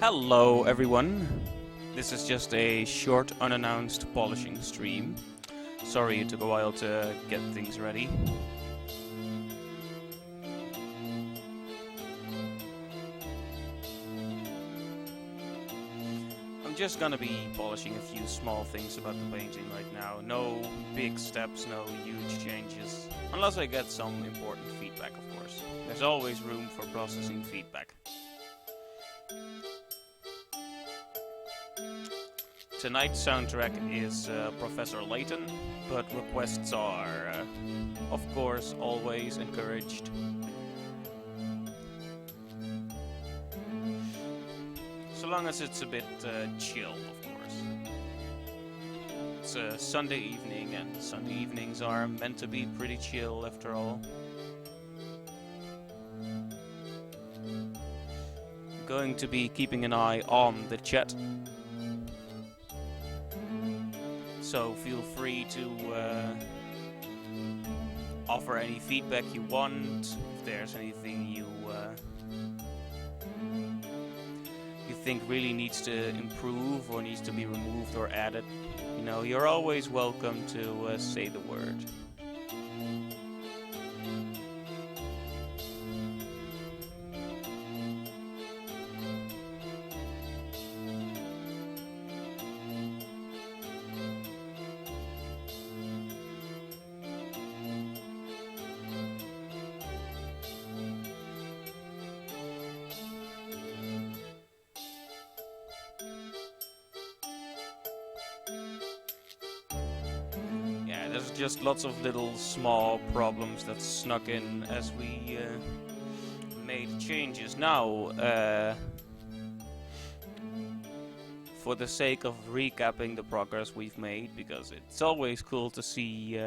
Hello everyone, this is just a short unannounced polishing stream. Sorry it took a while to get things ready. I'm just gonna be polishing a few small things about the painting right now. No big steps, no huge changes. Unless I get some important feedback, of course. There's always room for processing feedback. Tonight's soundtrack is Professor Layton, but requests are, of course, always encouraged. So long as it's a bit chill, of course. It's a Sunday evening, and Sunday evenings are meant to be pretty chill after all. I'm going to be keeping an eye on the chat. So feel free to offer any feedback you want. If there's anything you think really needs to improve or needs to be removed or added, you know, you're always welcome to say the word. There's just lots of little small problems that snuck in as we made changes. Now, for the sake of recapping the progress we've made, because it's always cool to see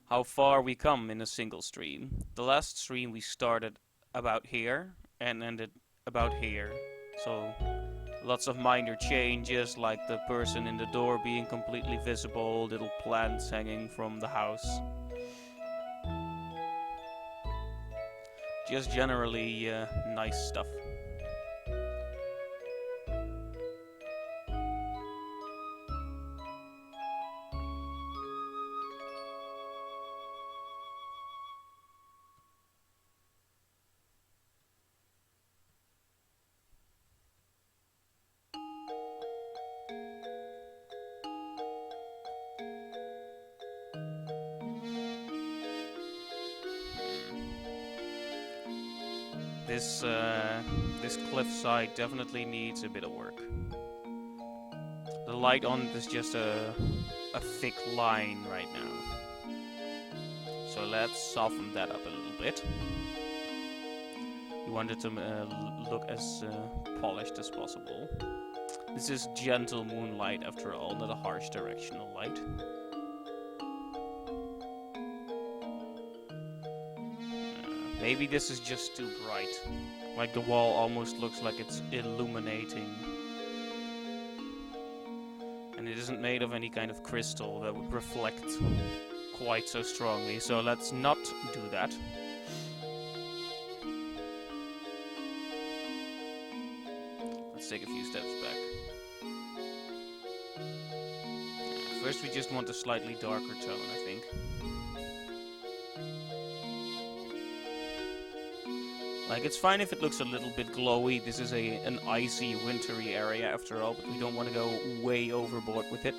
how far we come in a single stream. The last stream we started about here and ended about here, so lots of minor changes, like the person in the door being completely visible, little plants hanging from the house. Just generally nice stuff. This cliffside definitely needs a bit of work. The light on it is just a thick line right now. So let's soften that up a little bit. We want it to look as polished as possible. This is gentle moonlight after all, not a harsh directional light. Maybe this is just too bright. Like the wall almost looks like it's illuminating. And it isn't made of any kind of crystal that would reflect quite so strongly, so let's not do that. Let's take a few steps back. First we just want a slightly darker tone, I think. Like, it's fine if it looks a little bit glowy. This is an icy, wintry area after all, but we don't want to go way overboard with it.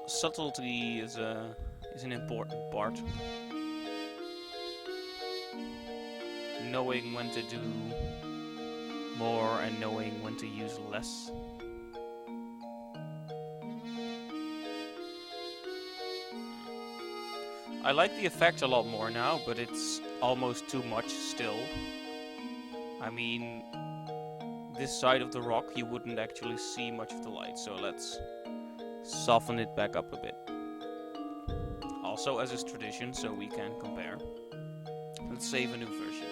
Subtlety is an important part. Knowing when to do more and knowing when to use less. I like the effect a lot more now, but it's almost too much still. I mean, this side of the rock you wouldn't actually see much of the light, so let's soften it back up a bit. Also, as is tradition, so we can compare. Let's save a new version.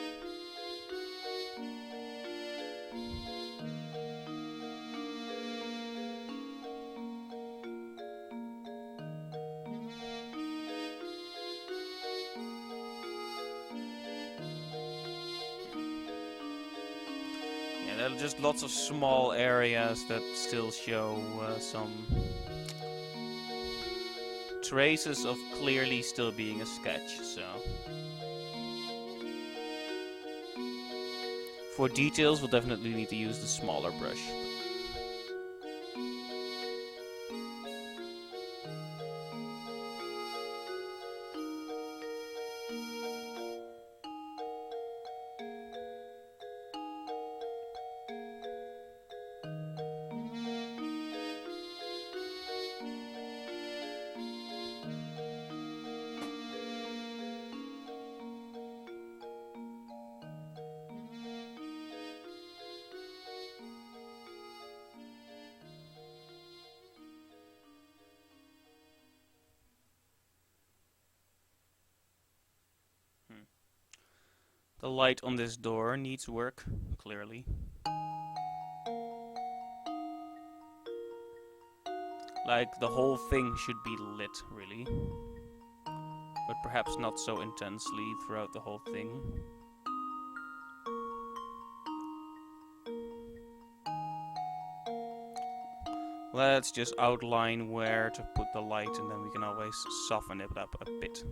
there are just lots of small areas that still show some traces of clearly still being a sketch, so... For details, we'll definitely need to use the smaller brush. The light on this door needs work, clearly. Like, the whole thing should be lit, really. But perhaps not so intensely throughout the whole thing. Let's just outline where to put the light, and then we can always soften it up a bit.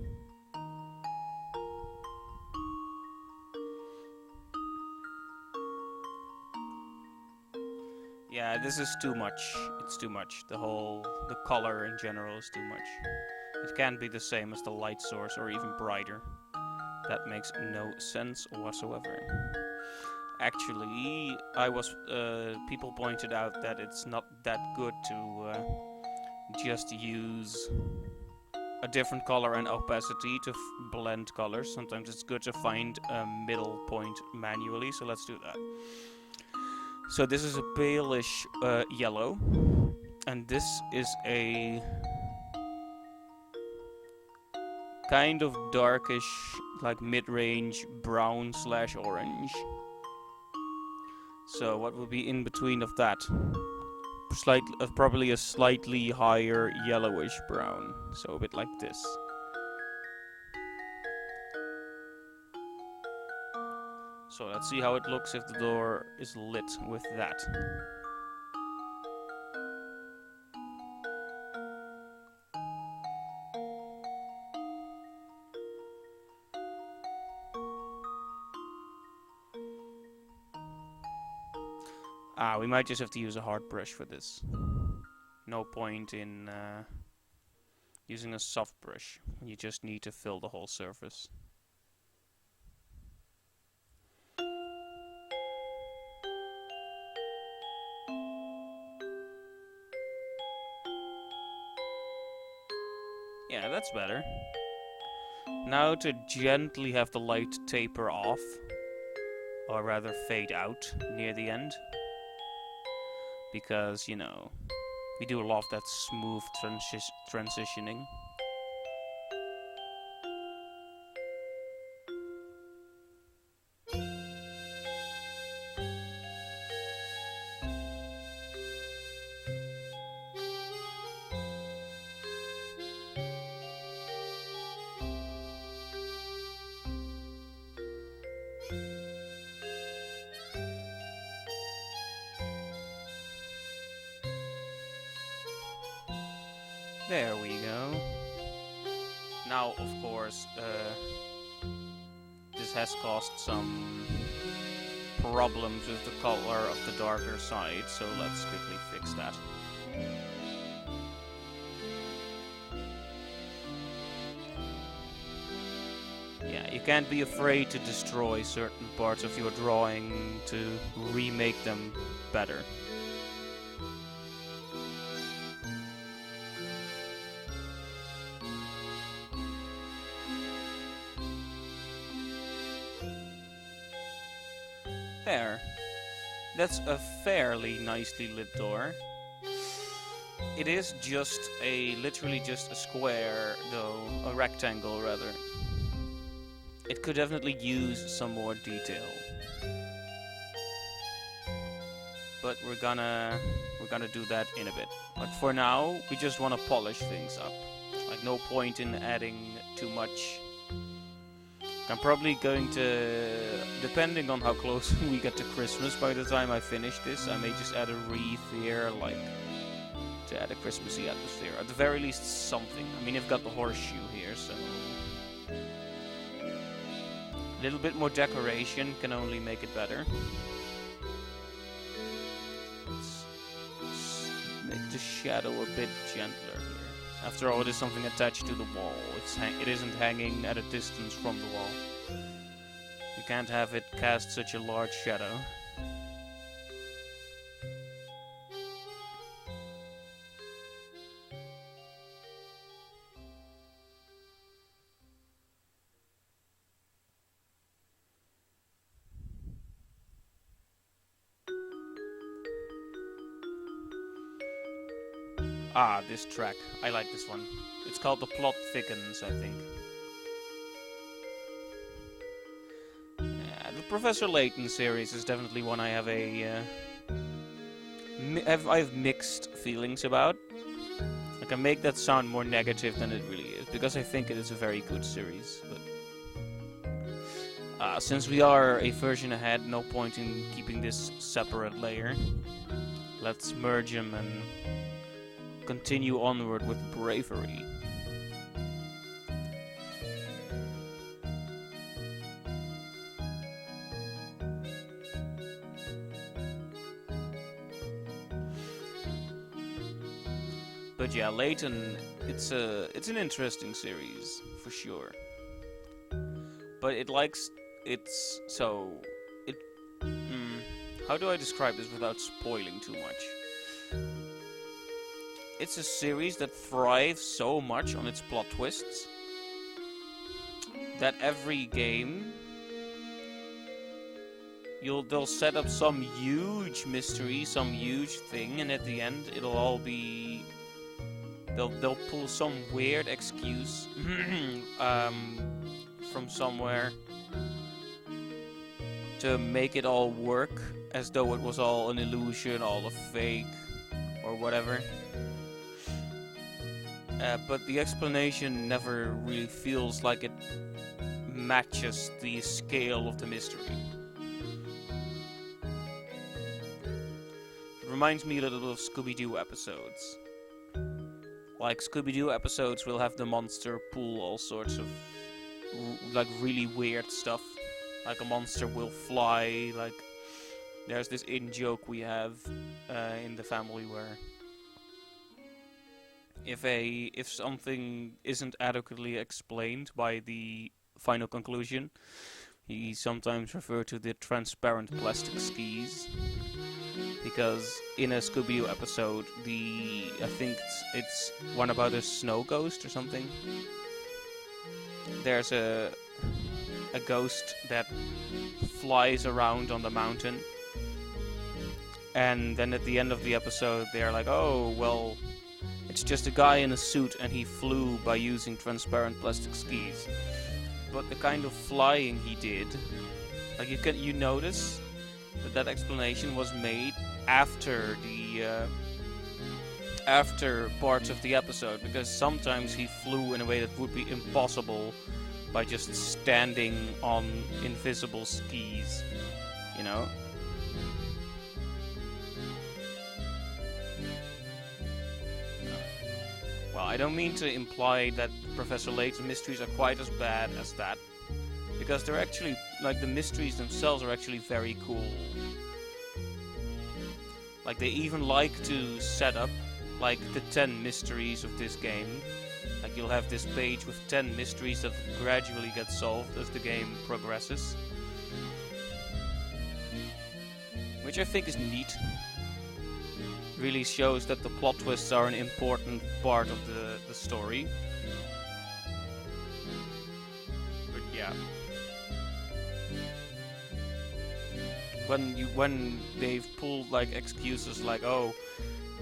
Yeah, this is too much. It's too much. The color in general is too much. It can't be the same as the light source or even brighter. That makes no sense whatsoever. Actually, people pointed out that it's not that good to just use a different color and opacity to blend colors. Sometimes it's good to find a middle point manually, so let's do that. So this is a palish yellow, and this is a kind of darkish, like mid-range brown / orange. So what will be in between of that? Probably a slightly higher yellowish brown, so a bit like this. So let's see how it looks if the door is lit with that. We might just have to use a hard brush for this. No point in using a soft brush. You just need to fill the whole surface. Yeah, that's better. Now to gently have the light taper off, or rather fade out near the end. Because, you know, we do love that smooth transitioning. There we go. Now, of course, this has caused some problems with the color of the darker side, so let's quickly fix that. Yeah, you can't be afraid to destroy certain parts of your drawing to remake them better. There. That's a fairly nicely lit door. It is just literally just a square, though, a rectangle rather. It could definitely use some more detail. But we're gonna do that in a bit. But for now, we just want to polish things up. Like, no point in adding too much I'm probably going to, depending on how close we get to Christmas, by the time I finish this, I may just add a wreath here, like, to add a Christmassy atmosphere. At the very least, something. I mean, I've got the horseshoe here, so... a little bit more decoration can only make it better. Let's make the shadow a bit gentler here. After all, it is something attached to the wall. It isn't hanging at a distance from the wall. You can't have it cast such a large shadow. Ah, this track. I like this one. It's called The Plot Thickens, I think. The Professor Layton series is definitely one I have I have mixed feelings about. I can make that sound more negative than it really is, because I think it is a very good series. But since we are a version ahead, no point in keeping this separate layer. Let's merge them and continue onward with bravery. But yeah, Layton, it's an interesting series for sure. But how do I describe this without spoiling too much? It's a series that thrives so much on its plot twists that every game they'll set up some huge mystery, some huge thing, and at the end it'll all be they'll pull some weird excuse from somewhere to make it all work as though it was all an illusion, all a fake, or whatever. But the explanation never really feels like it matches the scale of the mystery. It reminds me a little bit of Scooby-Doo episodes. Like, Scooby-Doo episodes will have the monster pull all sorts of like really weird stuff. Like a monster will fly, like there's this in-joke we have in the family where if something isn't adequately explained by the final conclusion, he sometimes refer to the transparent plastic skis. Because in a Scooby-Doo episode, I think it's one about a snow ghost or something. There's a ghost that flies around on the mountain. And then at the end of the episode, they're like, oh, well, it's just a guy in a suit and he flew by using transparent plastic skis. But the kind of flying he did, like you notice that explanation was made after parts of the episode, because sometimes he flew in a way that would be impossible by just standing on invisible skis, you know? Well, I don't mean to imply that Professor Layton mysteries are quite as bad as that, because they're actually, like, the mysteries themselves are actually very cool. Like, they even like to set up, like, the 10 mysteries of this game. Like, you'll have this page with 10 mysteries that gradually get solved as the game progresses. Which I think is neat. Really shows that the plot twists are an important part of the story. But yeah. When they've pulled like excuses like, oh,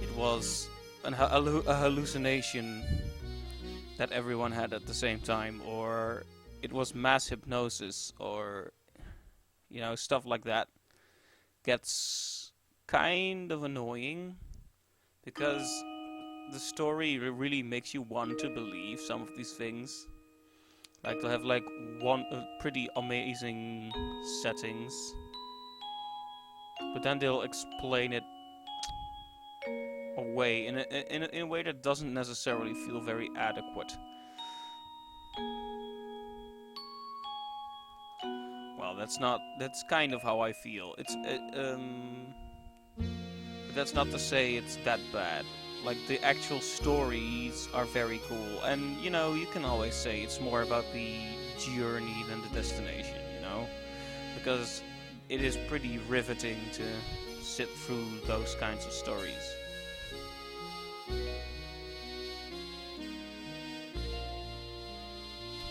it was a hallucination that everyone had at the same time, or it was mass hypnosis, or you know, stuff like that, gets kind of annoying, because the story really makes you want to believe some of these things. Like they'll have like one pretty amazing settings, but then they'll explain it away in a way that doesn't necessarily feel very adequate. Well, that's kind of how I feel. But that's not to say it's that bad. Like, the actual stories are very cool, and, you know, you can always say it's more about the journey than the destination, you know? Because it is pretty riveting to sit through those kinds of stories.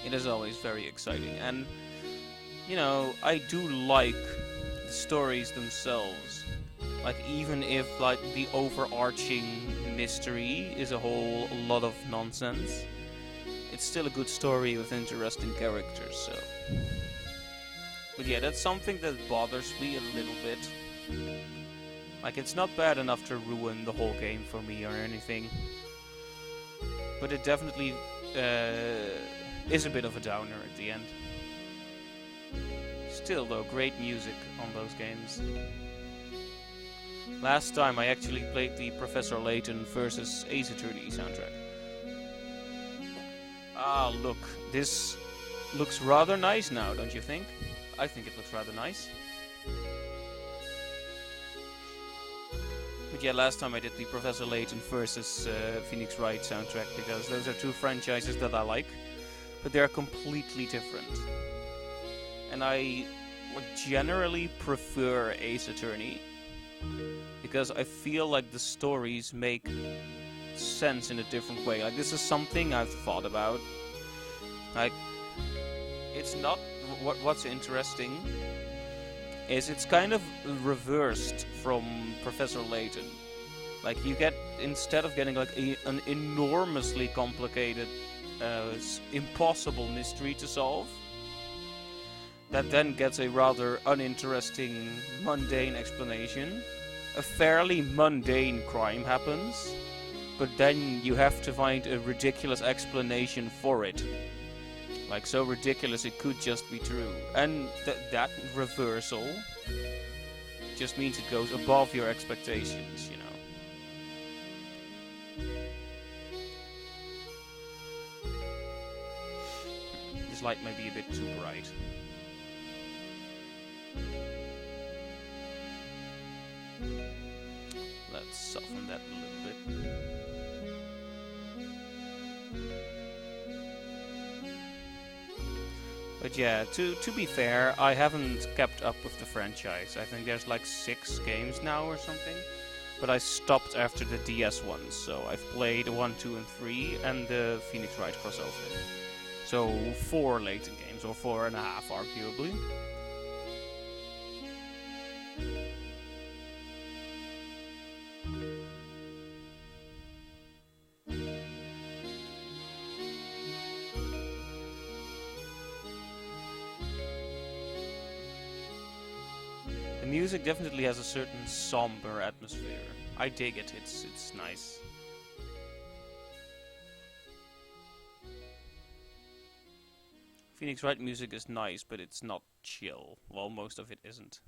It is always very exciting, and, you know, I do like the stories themselves. Like, even if, like, the overarching mystery is a whole lot of nonsense, it's still a good story with interesting characters, so... But yeah, that's something that bothers me a little bit. Like, it's not bad enough to ruin the whole game for me or anything. But it definitely is a bit of a downer at the end. Still, though, great music on those games. Last time I actually played the Professor Layton versus Ace Attorney soundtrack. Ah, look, this looks rather nice now, don't you think? I think it looks rather nice. But yeah, last time I did the Professor Layton versus Phoenix Wright soundtrack, because those are two franchises that I like, but they're completely different. And I generally prefer Ace Attorney, because I feel like the stories make sense in a different way. Like, this is something I've thought about. Like, it's not... What's interesting is it's kind of reversed from Professor Layton. Like, you get, instead of getting like an enormously complicated, impossible mystery to solve, that then gets a rather uninteresting, mundane explanation. A fairly mundane crime happens, but then you have to find a ridiculous explanation for it. Like, so ridiculous it could just be true. And that reversal just means it goes above your expectations, you know. This light may be a bit too bright. Let's soften that a little bit. But yeah, to be fair, I haven't kept up with the franchise. I think there's like 6 games now or something. But I stopped after the DS ones, so I've played 1, 2, and 3, and the Phoenix Wright crossover. So 4 Layton games, or 4.5 arguably. The music definitely has a certain somber atmosphere. I dig it, it's nice. Phoenix Wright music is nice, but it's not chill. Well, most of it isn't.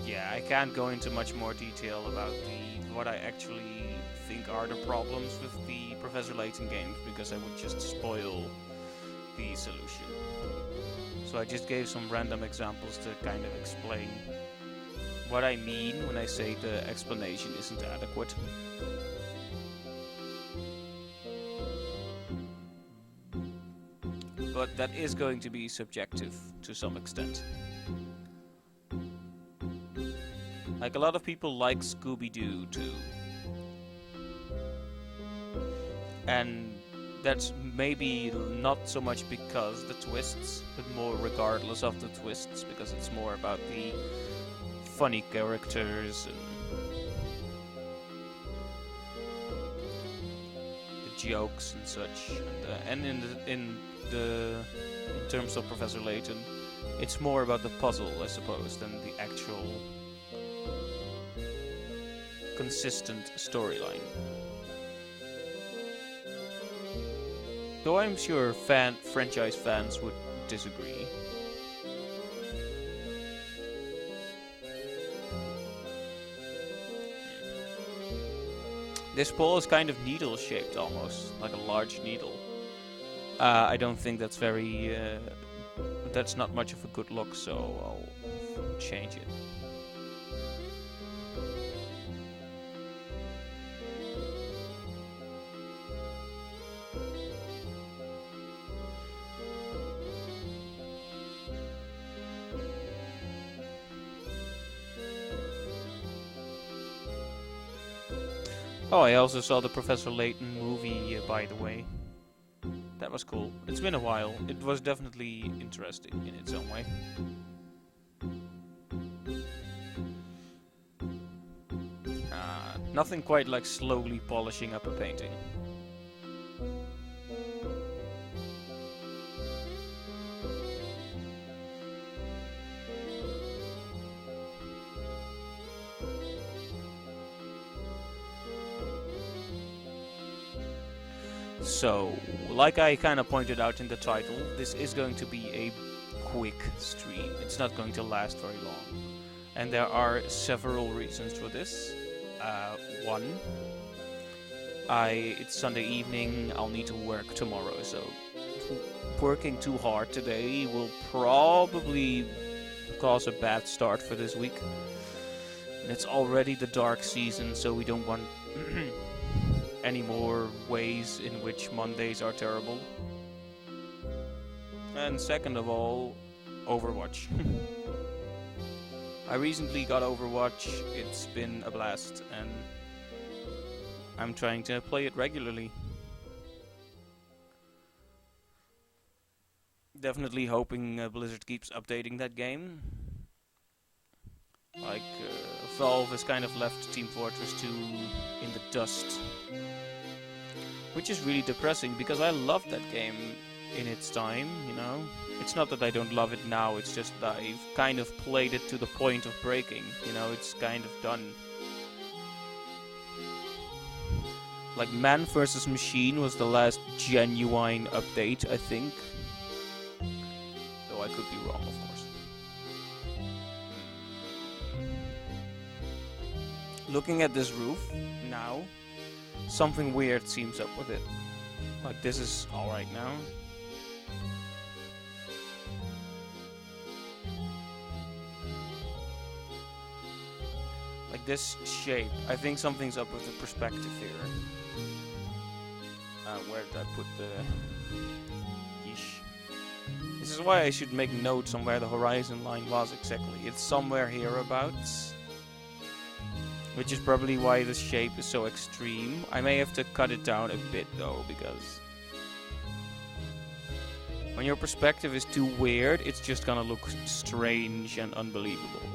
Yeah, I can't go into much more detail about what I actually think are the problems with the Professor Layton games, because I would just spoil the solution. So I just gave some random examples to kind of explain what I mean when I say the explanation isn't adequate. But that is going to be subjective to some extent. Like, a lot of people like Scooby-Doo too. And that's maybe not so much because the twists, but more regardless of the twists, because it's more about the funny characters and the jokes and such. And in the terms of Professor Layton. It's more about the puzzle, I suppose, than the actual consistent storyline. Though I'm sure franchise fans would disagree. This ball is kind of needle-shaped almost, like a large needle. I don't think that's very... that's not much of a good look, so I'll change it. Oh, I also saw the Professor Layton movie, by the way. That was cool. It's been a while. It was definitely interesting in its own way. Nothing quite like slowly polishing up a painting. So, like I kind of pointed out in the title, this is going to be a quick stream. It's not going to last very long. And there are several reasons for this. One, it's Sunday evening, I'll need to work tomorrow, so working too hard today will probably cause a bad start for this week. And it's already the dark season, so we don't want any more ways in which Mondays are terrible. And second of all, Overwatch. I recently got Overwatch, it's been a blast, and I'm trying to play it regularly. Definitely hoping Blizzard keeps updating that game. Like, Valve has kind of left Team Fortress 2 in the dust. Which is really depressing, because I loved that game in its time, you know? It's not that I don't love it now, it's just that I've kind of played it to the point of breaking, you know? It's kind of done. Like, Man vs. Machine was the last genuine update, I think. Though I could be wrong, of course. Looking at this roof now, something weird seems up with it. Like, this is alright now. Like this shape, I think something's up with the perspective here. Where did I put the... Yeesh. This is why I should make notes on where the horizon line was exactly. It's somewhere hereabouts. Which is probably why the shape is so extreme. I may have to cut it down a bit though, because when your perspective is too weird, it's just gonna look strange and unbelievable.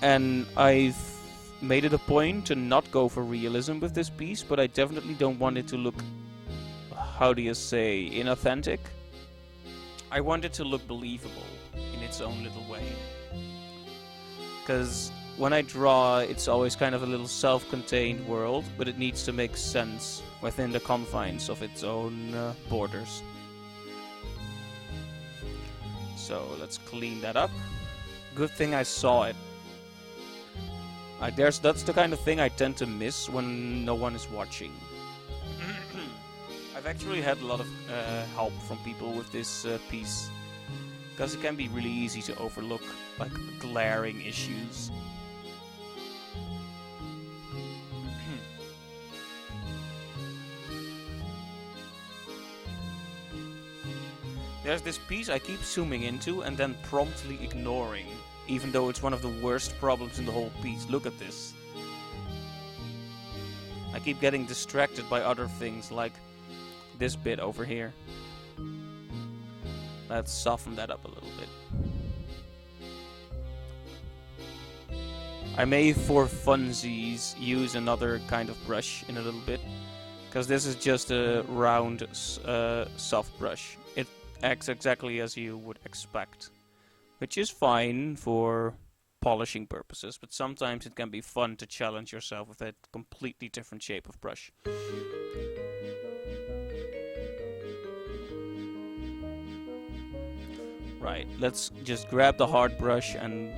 And I've made it a point to not go for realism with this piece, but I definitely don't want it to look, how do you say, inauthentic. I want it to look believable in its own little way. Because when I draw, it's always kind of a little self-contained world, but it needs to make sense within the confines of its own borders. So let's clean that up. Good thing I saw it. That's the kind of thing I tend to miss when no one is watching. I've actually had a lot of help from people with this piece, because it can be really easy to overlook like glaring issues. There's this piece I keep zooming into and then promptly ignoring, even though it's one of the worst problems in the whole piece. Look at this. I keep getting distracted by other things, like this bit over here. Let's soften that up a little bit. I may, for funsies, use another kind of brush in a little bit, because this is just a round, soft brush. acts exactly as you would expect, which is fine for polishing purposes, but sometimes it can be fun to challenge yourself with a completely different shape of brush. Right, let's just grab the hard brush and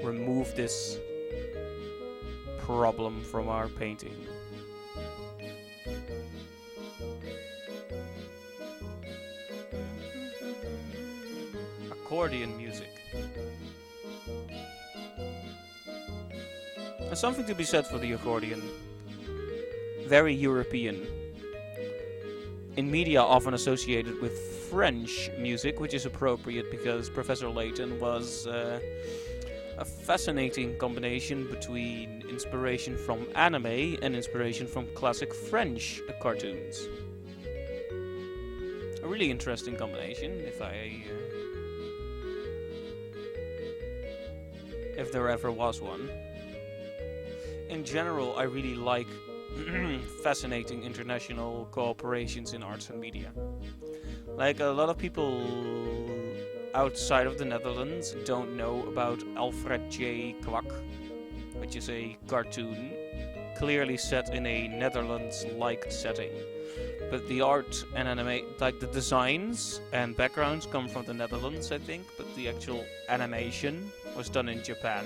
remove this problem from our painting. Accordion music. There's something to be said for the accordion. Very European. In media often associated with French music, which is appropriate because Professor Layton was a fascinating combination between inspiration from anime and inspiration from classic French cartoons. A really interesting combination, if there ever was one. In general, I really like fascinating international cooperations in arts and media. Like, a lot of people outside of the Netherlands don't know about Alfred J. Kwak, which is a cartoon clearly set in a Netherlands-like setting. But the art and the designs and backgrounds come from the Netherlands, I think, but the actual animation was done in Japan.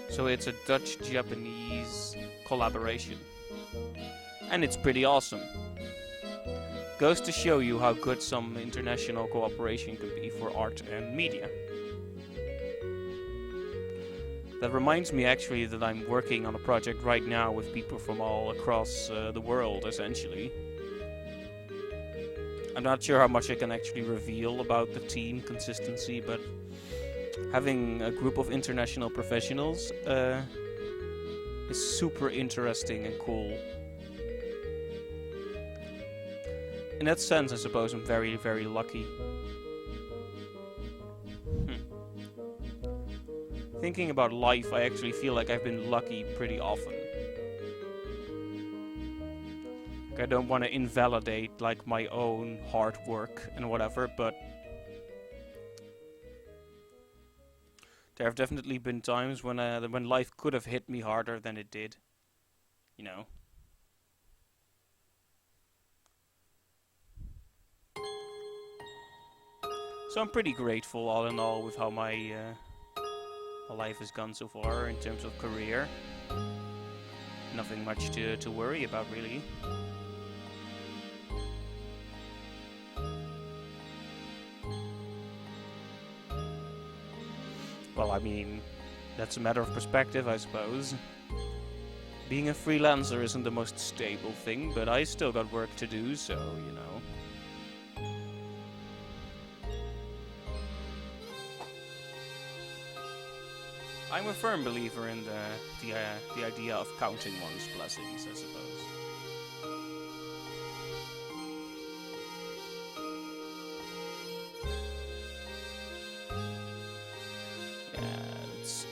So it's a Dutch-Japanese collaboration. And it's pretty awesome. Goes to show you how good some international cooperation can be for art and media. That reminds me actually that I'm working on a project right now with people from all across the world, essentially. I'm not sure how much I can actually reveal about the team consistency, but having a group of international professionals is super interesting and cool. In that sense, I suppose I'm very, very lucky. Thinking about life, I actually feel like I've been lucky pretty often. Like, I don't want to invalidate like my own hard work and whatever, but there have definitely been times when life could have hit me harder than it did. You know. So I'm pretty grateful, all in all, with how my life has gone so far in terms of career. Nothing much to worry about, really. Well, I mean, that's a matter of perspective, I suppose. Being a freelancer isn't the most stable thing, but I still got work to do, so, you know. I'm a firm believer in the idea of counting one's blessings, I suppose. Yeah, let's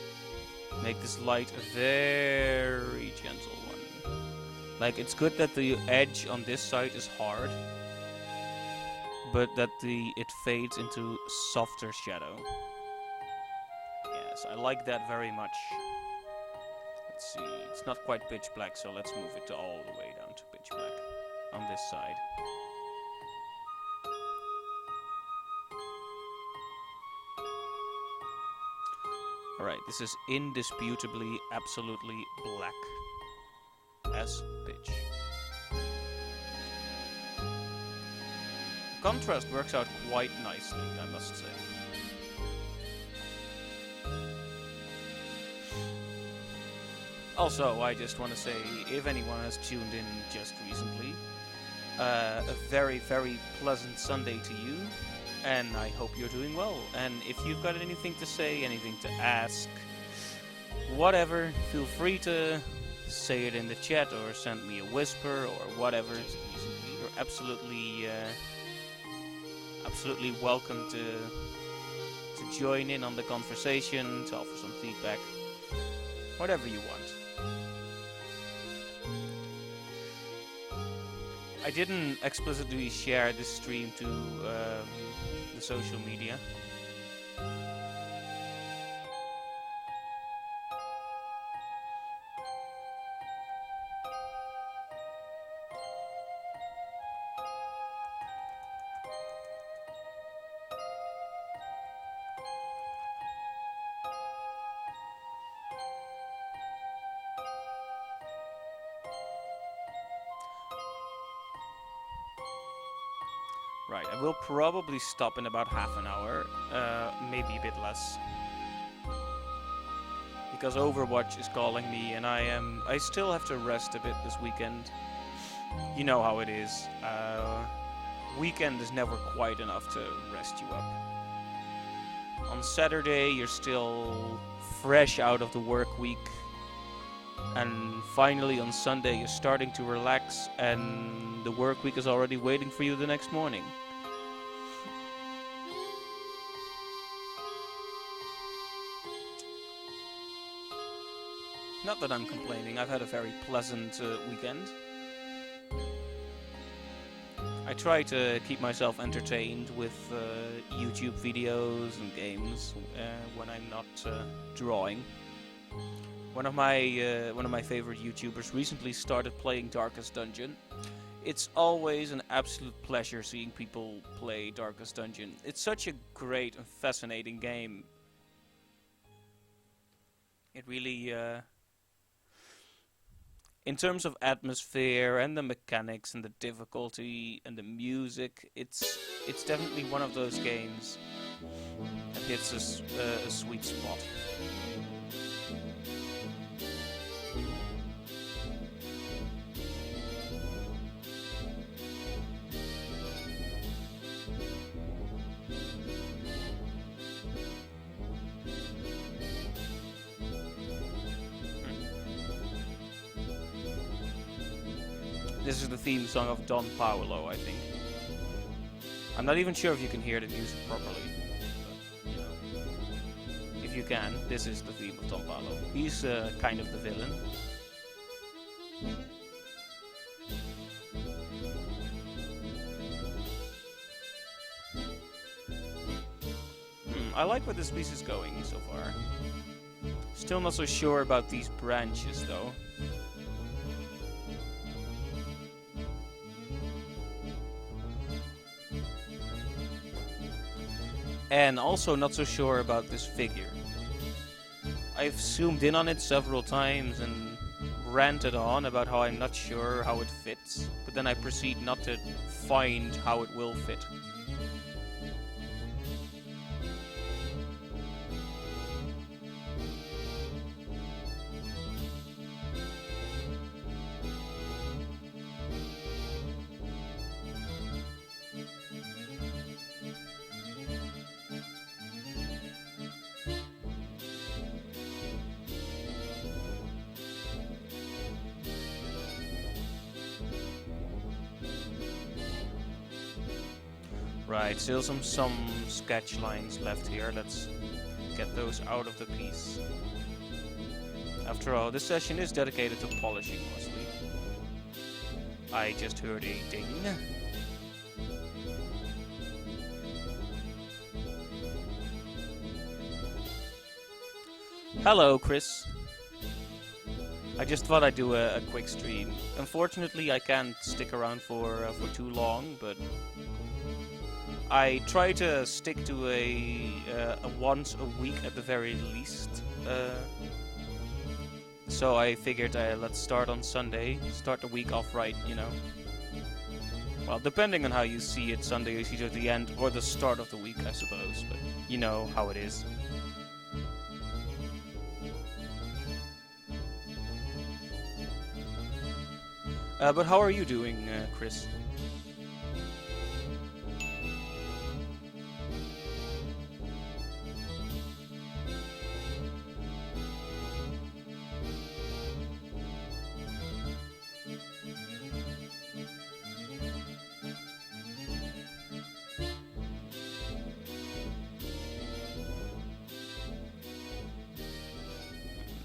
make this light a very gentle one. Like, it's good that the edge on this side is hard, but that it fades into softer shadow. Yes, I like that very much. Let's see, it's not quite pitch black, so let's move it all the way down to pitch black on this side. Alright, this is indisputably, absolutely black as pitch. The contrast works out quite nicely, I must say. Also, I just want to say, if anyone has tuned in just recently, a very, very pleasant Sunday to you, and I hope you're doing well. And if you've got anything to say, anything to ask, whatever, feel free to say it in the chat or send me a whisper or whatever. You're absolutely welcome to join in on the conversation, to offer some feedback, whatever you want. I didn't explicitly share this stream to the social media. Right, I will probably stop in about half an hour, maybe a bit less. Because Overwatch is calling me and I still have to rest a bit this weekend. You know how it is. Weekend is never quite enough to rest you up. On Saturday you're still fresh out of the work week. And finally on Sunday you're starting to relax and the work week is already waiting for you the next morning. Not that I'm complaining, I've had a very pleasant weekend. I try to keep myself entertained with YouTube videos and games when I'm not drawing. One of my favorite YouTubers recently started playing Darkest Dungeon. It's always an absolute pleasure seeing people play Darkest Dungeon. It's such a great and fascinating game. It really, in terms of atmosphere and the mechanics and the difficulty and the music, it's definitely one of those games that hits a sweet spot. This is the theme song of Don Paolo, I think. I'm not even sure if you can hear the music properly. But, you know, if you can, this is the theme of Don Paolo. He's kind of the villain. I like where this piece is going so far. Still not so sure about these branches, though. And also not so sure about this figure. I've zoomed in on it several times and ranted on about how I'm not sure how it fits, but then I proceed not to find how it will fit. Right, still some sketch lines left here. Let's get those out of the piece. After all, this session is dedicated to polishing mostly. I just heard a ding. Hello, Chris. I just thought I'd do a quick stream. Unfortunately, I can't stick around for too long, but I try to stick to a once a week at the very least. So I figured let's start on Sunday, start the week off right, you know. Well, depending on how you see it, Sunday is either the end or the start of the week, I suppose, but you know how it is. But how are you doing, Chris?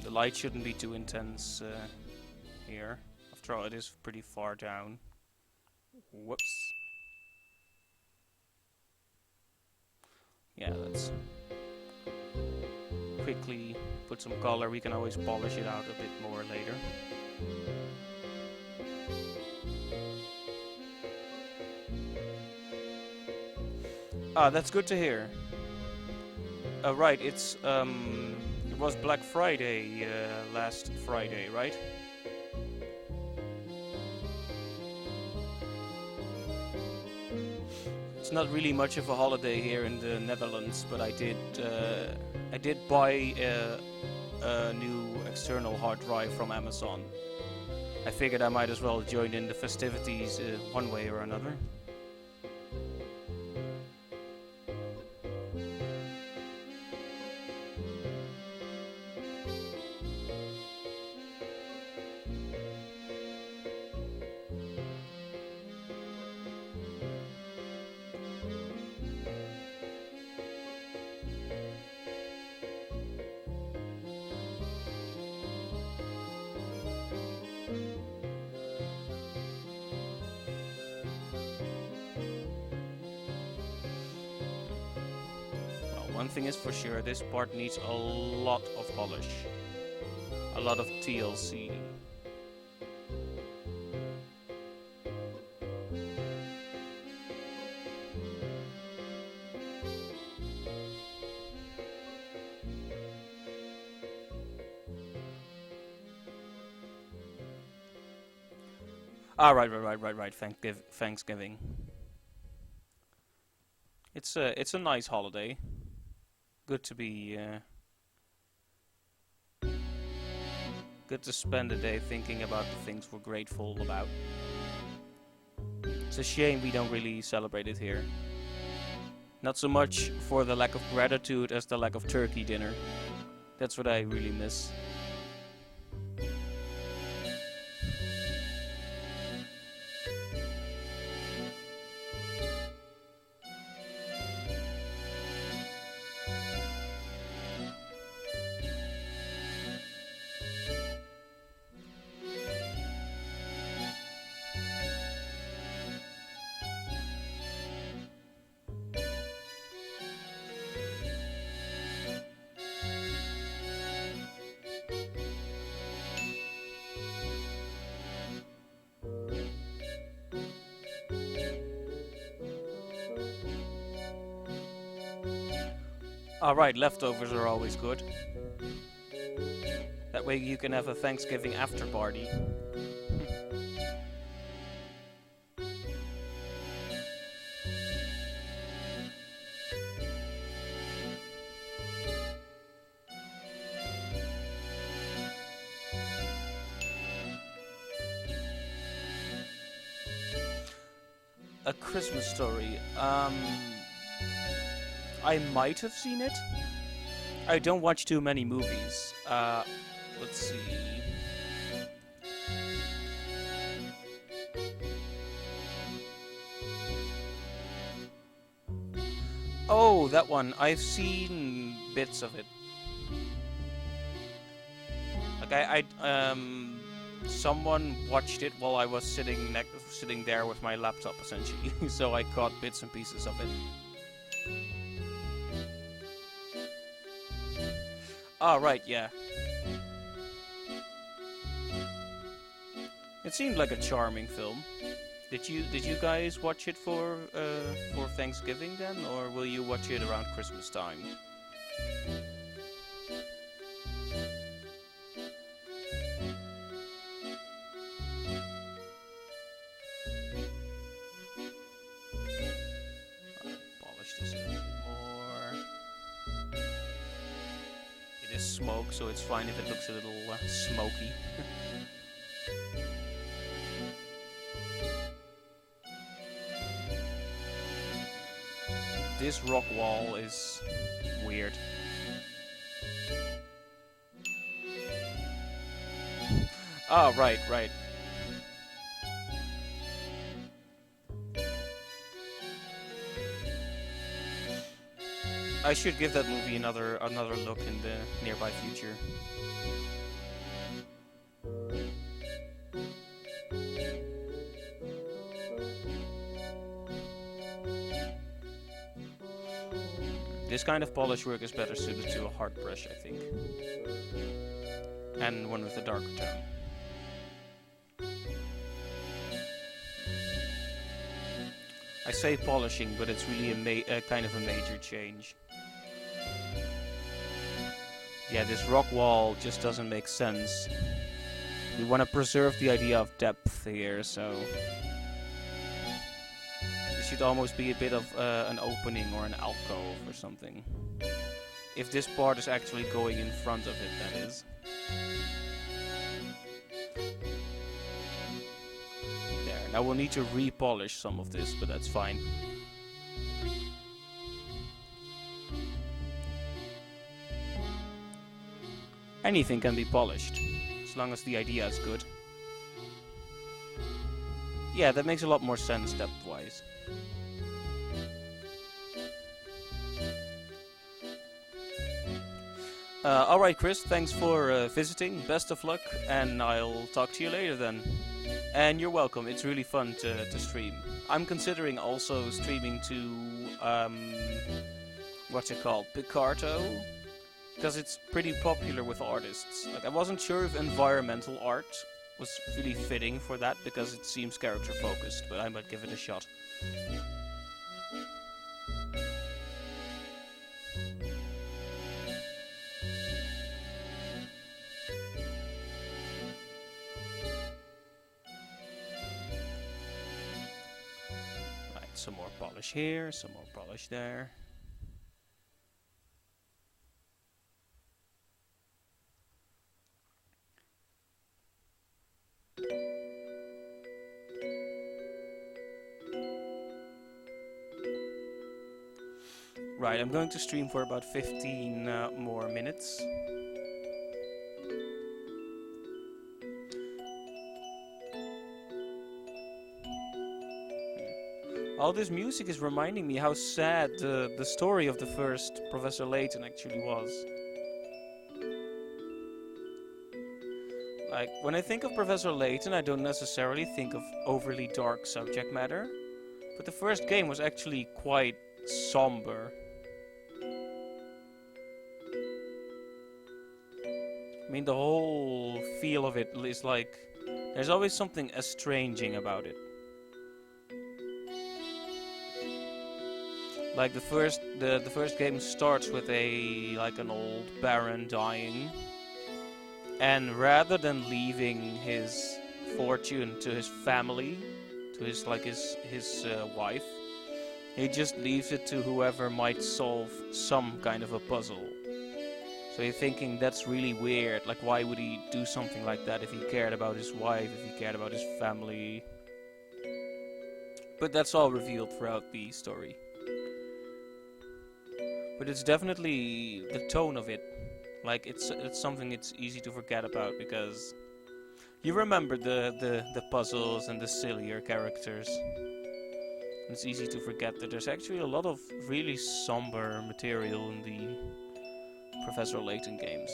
The light shouldn't be too intense here. After all, it is pretty far down. Whoops. Yeah, let's quickly put some color. We can always polish it out a bit more later. Ah, that's good to hear. Right, it was Black Friday last Friday, right? It's not really much of a holiday here in the Netherlands, but I did buy a new external hard drive from Amazon. I figured I might as well join in the festivities one way or another. One thing is for sure, this part needs a lot of polish. A lot of TLC. Ah, right. Thanksgiving. It's a nice holiday. Good to be good to spend a day thinking about the things we're grateful about. It's a shame we don't really celebrate it here. Not so much for the lack of gratitude as the lack of turkey dinner. That's what I really miss. Alright, leftovers are always good. That way you can have a Thanksgiving after party. A Christmas Story. I might have seen it. I don't watch too many movies. Let's see. Oh, that one. I've seen bits of it. Like someone watched it while I was sitting there with my laptop, essentially. So I caught bits and pieces of it. Ah, right, yeah. It seemed like a charming film. Did you guys watch it for Thanksgiving then, or will you watch it around Christmas time? Polish this a little more. It is smoke, so it's fine if it looks a little smoky. This rock wall is weird. Ah, right. I should give that movie another look in the nearby future. This kind of polish work is better suited to a hard brush, I think. And one with a darker tone. I say polishing, but it's really a kind of a major change. Yeah, this rock wall just doesn't make sense. We want to preserve the idea of depth here, so... This should almost be a bit of an opening or an alcove or something. If this part is actually going in front of it, that is. There. Now we'll need to repolish some of this, but that's fine. Anything can be polished, as long as the idea is good. Yeah, that makes a lot more sense depth-wise. Alright Chris, thanks for visiting, best of luck, and I'll talk to you later then. And you're welcome, it's really fun to stream. I'm considering also streaming to, what's it called, Picarto? Because it's pretty popular with artists. Like, I wasn't sure if environmental art was really fitting for that, because it seems character focused, but I might give it a shot. Right, some more polish here, some more polish there. Right, I'm going to stream for about 15 more minutes. All this music is reminding me how sad the story of the first Professor Layton actually was. Like, when I think of Professor Layton, I don't necessarily think of overly dark subject matter. But the first game was actually quite somber. I mean, the whole feel of it is like... There's always something estranging about it. Like, the first game starts with an old baron dying. And rather than leaving his fortune to his family, to his wife, he just leaves it to whoever might solve some kind of a puzzle. So you're thinking, that's really weird. Like, why would he do something like that if he cared about his wife, if he cared about his family? But that's all revealed throughout the story. But it's definitely the tone of it. Like, it's something it's easy to forget about, because you remember the puzzles and the sillier characters. It's easy to forget that there's actually a lot of really somber material in the Professor Layton games.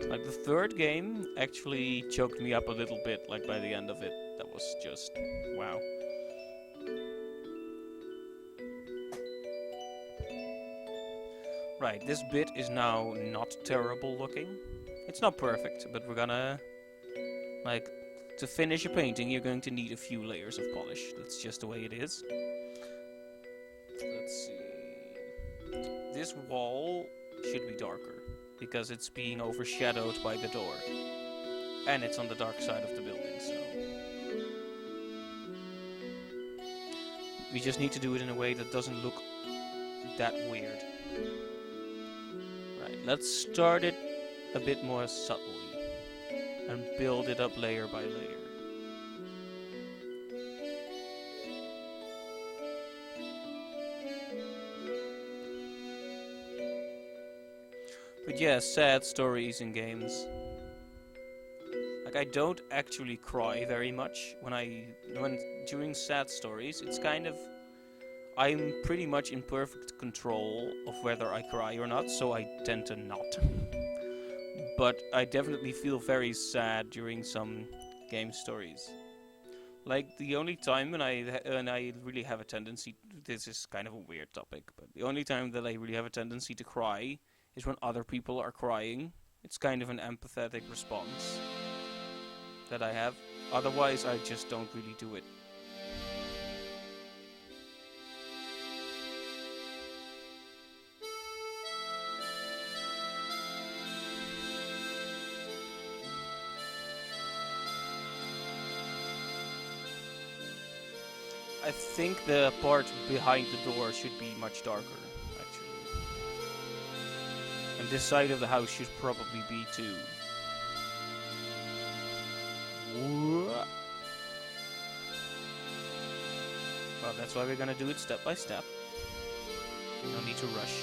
Like, the third game actually choked me up a little bit, like, by the end of it. That was just... wow. Right, this bit is now not terrible looking. It's not perfect, but we're gonna... like, to finish a painting, you're going to need a few layers of polish. That's just the way it is. Let's see... This wall should be darker, because it's being overshadowed by the door. And it's on the dark side of the building, so... we just need to do it in a way that doesn't look that weird. Right, let's start it a bit more subtly. And build it up layer by layer. But yeah, sad stories in games. Like, I don't actually cry very much during sad stories. It's kind of... I'm pretty much in perfect control of whether I cry or not, so I tend to not. But I definitely feel very sad during some game stories. Like the only time when I really have a tendency, this is kind of a weird topic, but the only time that I really have a tendency to cry is when other people are crying. It's kind of an empathetic response that I have. Otherwise, I just don't really do it. I think the part behind the door should be much darker, actually. And this side of the house should probably be too. Well, that's why we're gonna do it step by step. No need to rush.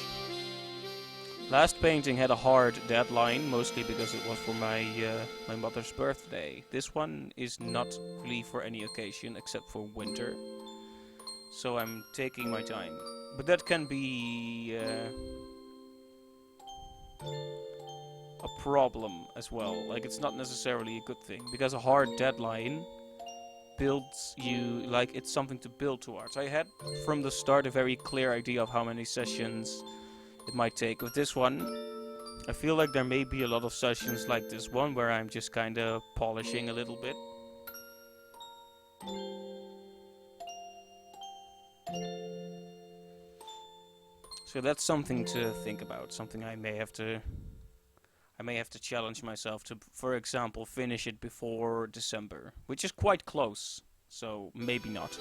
Last painting had a hard deadline, mostly because it was for my mother's birthday. This one is not really for any occasion except for winter, so I'm taking my time. But that can be a problem as well. Like, it's not necessarily a good thing, because a hard deadline builds you, like, it's something to build towards. I had from the start a very clear idea of how many sessions it might take. With this one, I feel like there may be a lot of sessions like this one where I'm just kind of polishing a little bit. So that's something to think about, something I may have to challenge myself to, for example, finish it before December, which is quite close, so maybe not.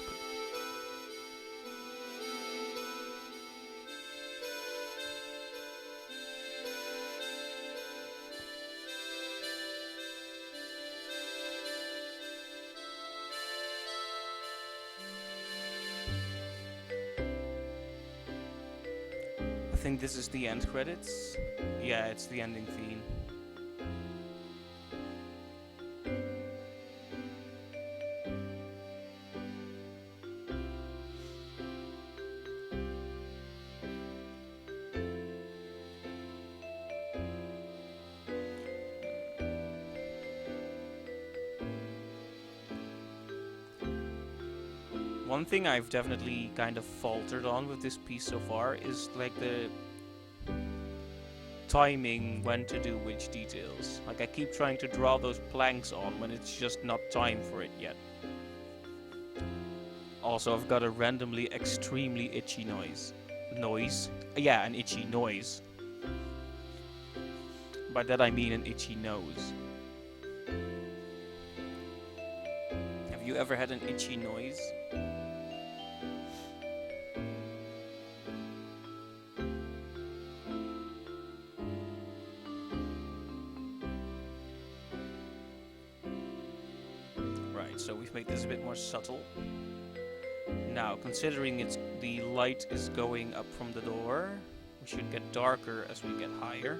I think this is the end credits. Yeah, it's the ending theme. One thing I've definitely kind of faltered on with this piece so far is like the timing when to do which details. Like, I keep trying to draw those planks on when it's just not time for it yet. Also, I've got a randomly extremely itchy noise. Yeah, an itchy noise. By that I mean an itchy nose. Have you ever had an itchy noise? Right, so we've made this a bit more subtle. Now, considering the light is going up from the door, we should get darker as we get higher.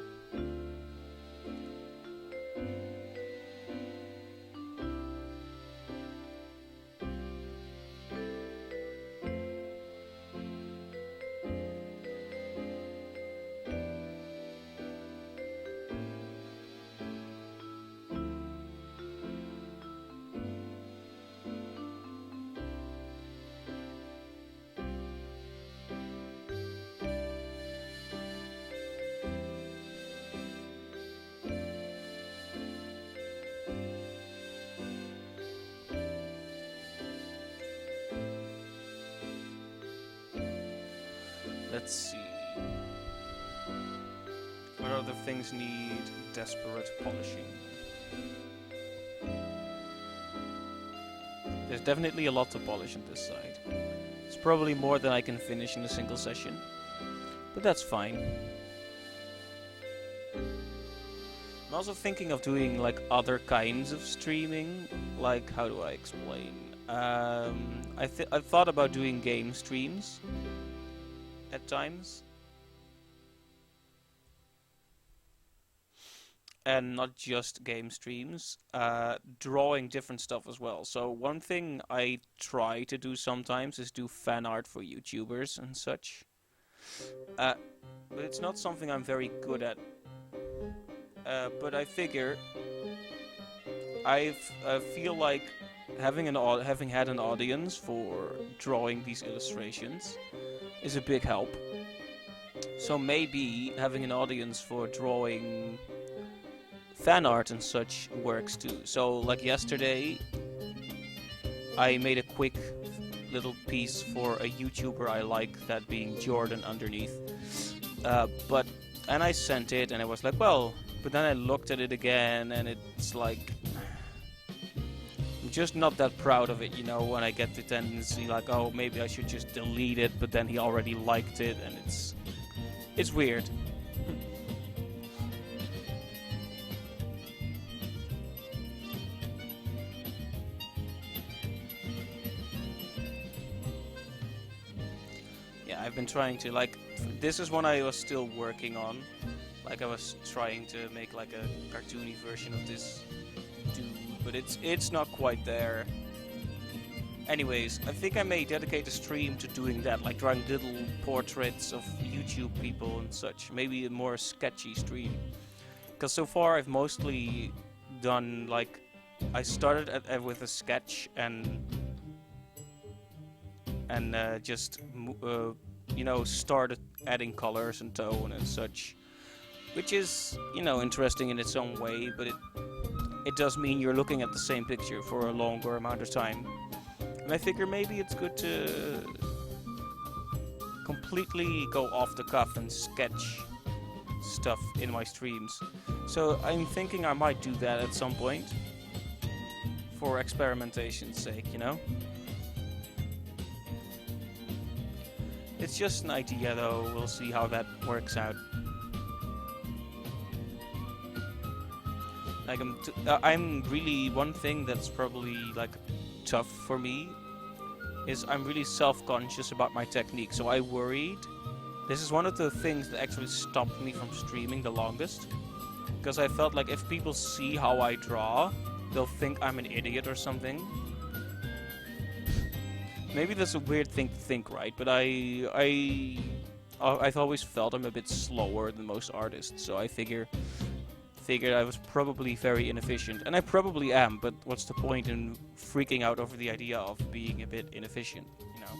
Let's see. What other things need desperate polishing? There's definitely a lot to polish on this side. It's probably more than I can finish in a single session, but that's fine. I'm also thinking of doing like other kinds of streaming. Like, how do I explain? I've thought about doing game streams at times, and not just game streams, drawing different stuff as well. So one thing I try to do sometimes is do fan art for YouTubers and such, but it's not something I'm very good at. But I figure I feel like having had an audience for drawing these illustrations is a big help. So maybe having an audience for drawing fan art and such works too. So like yesterday, I made a quick little piece for a YouTuber I like, that being Jordan underneath. And I sent it, and I was like, well, but then I looked at it again, and it's like, I'm just not that proud of it, you know, when I get the tendency like, oh, maybe I should just delete it, but then he already liked it, and it's weird. Yeah, I've been trying to, like, this is one I was still working on. Like, I was trying to make like a cartoony version of this dude, but it's not quite there. Anyways, I think I may dedicate a stream to doing that, like drawing little portraits of YouTube people and such. Maybe a more sketchy stream. Because so far I've mostly done, like, I started with a sketch and just you know, started adding colors and tone and such, which is, you know, interesting in its own way, but it does mean you're looking at the same picture for a longer amount of time. And I figure maybe it's good to completely go off the cuff and sketch stuff in my streams. So I'm thinking I might do that at some point, for experimentation's sake, you know? It's just an idea though, we'll see how that works out. Like, I'm really, one thing that's probably like tough for me is I'm really self-conscious about my technique, so I worried. This is one of the things that actually stopped me from streaming the longest, because I felt like if people see how I draw, they'll think I'm an idiot or something. Maybe that's a weird thing to think, right? But I've always felt I'm a bit slower than most artists, so I figured I was probably very inefficient, and I probably am. But what's the point in freaking out over the idea of being a bit inefficient? You know,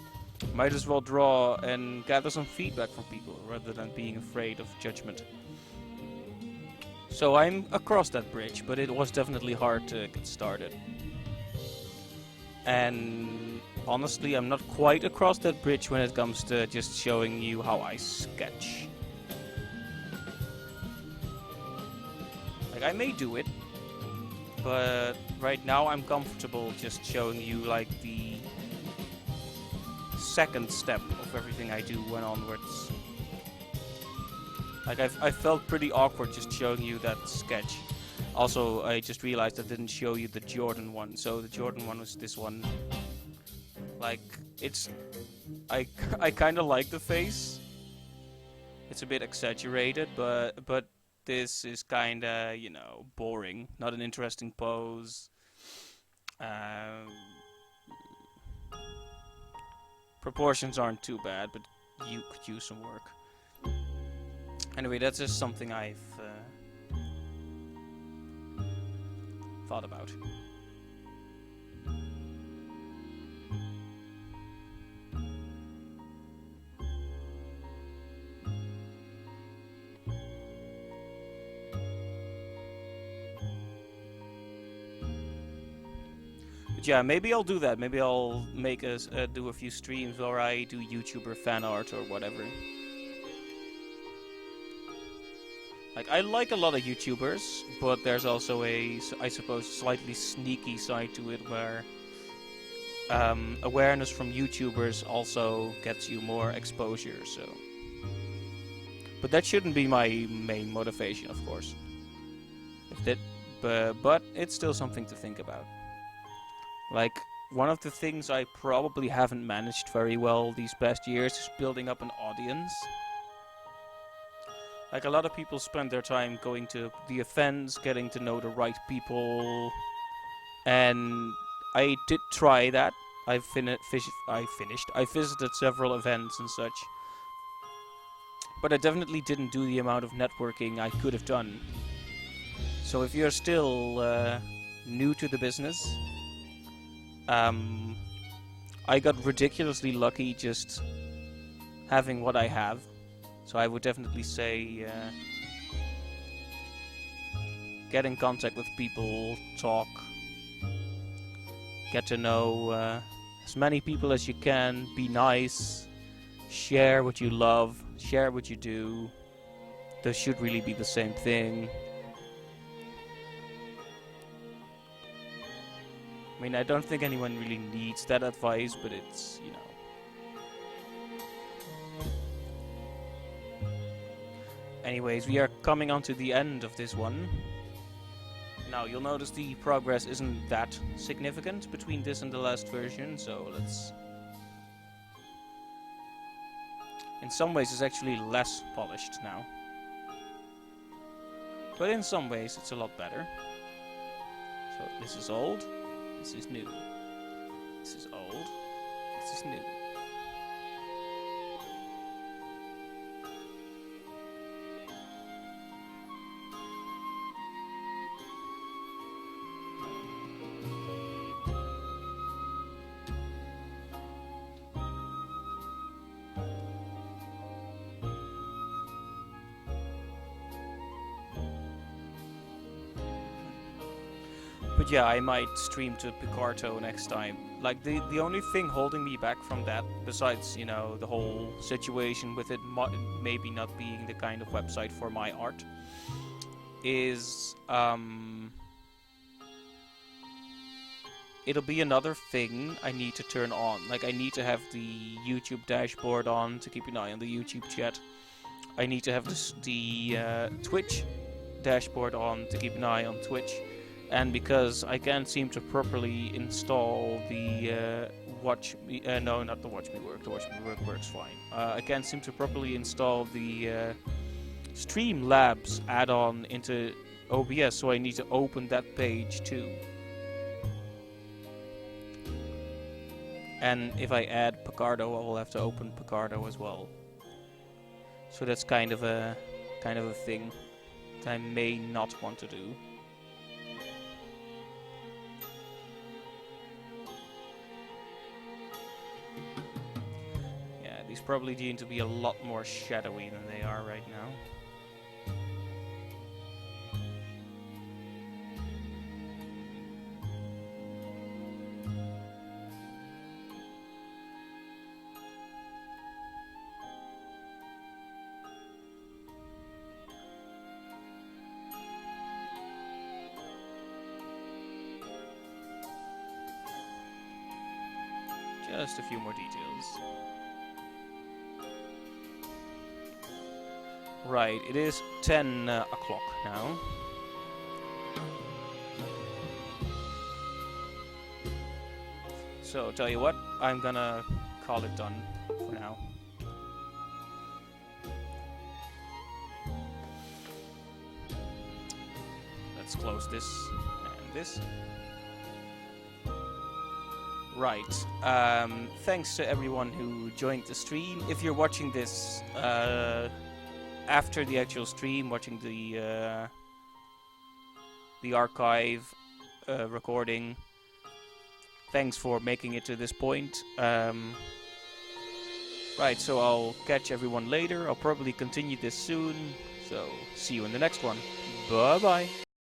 might as well draw and gather some feedback from people rather than being afraid of judgment. So I'm across that bridge, but it was definitely hard to get started. And honestly, I'm not quite across that bridge when it comes to just showing you how I sketch. Like, I may do it, but right now I'm comfortable just showing you like the second step of everything I do when onwards. Like, I felt pretty awkward just showing you that sketch. Also, I just realized I didn't show you the Jordan one. So the Jordan one was this one. Like, it's... I kind of like the face. It's a bit exaggerated, but this is kind of, you know, boring. Not an interesting pose. Proportions aren't too bad, but you could use some work. Anyway, that's just something I've thought about. But yeah, maybe I'll do that. Maybe I'll make do a few streams where I do YouTuber fan art or whatever. Like, I like a lot of YouTubers, but there's also a, I suppose, slightly sneaky side to it where awareness from YouTubers also gets you more exposure, so... But that shouldn't be my main motivation, of course. But it's still something to think about. Like, one of the things I probably haven't managed very well these past years is building up an audience. Like, a lot of people spend their time going to the events, getting to know the right people, and I did try that. I visited several events and such, but I definitely didn't do the amount of networking I could have done. So if you're still new to the business, I got ridiculously lucky just having what I have. So I would definitely say get in contact with people, talk, get to know as many people as you can, be nice, share what you love, share what you do. Those should really be the same thing. I mean, I don't think anyone really needs that advice, but it's, you know. Anyways, we are coming on to the end of this one. Now, you'll notice the progress isn't that significant between this and the last version, so let's... In some ways, it's actually less polished now. But in some ways, it's a lot better. So, this is old, this is new. This is old, this is new. But yeah, I might stream to Picarto next time. Like, the only thing holding me back from that, besides, you know, the whole situation with it maybe not being the kind of website for my art, is, it'll be another thing I need to turn on. Like, I need to have the YouTube dashboard on to keep an eye on the YouTube chat. I need to have the Twitch dashboard on to keep an eye on Twitch. And because I can't seem to properly install the no, not the Watch Me Work. The Watch Me Work works fine. I can't seem to properly install the Streamlabs add-on into OBS, so I need to open that page too. And if I add Picarto, I will have to open Picarto as well. So that's kind of a thing that I may not want to do. These probably need to be a lot more shadowy than they are right now. Just a few more details. Right, it is 10 o'clock now. So, tell you what, I'm gonna call it done for now. Let's close this and this. Right, thanks to everyone who joined the stream. If you're watching this after the actual stream, watching the archive recording, thanks for making it to this point. Right, so I'll catch everyone later. I'll probably continue this soon, so see you in the next one. Bye bye.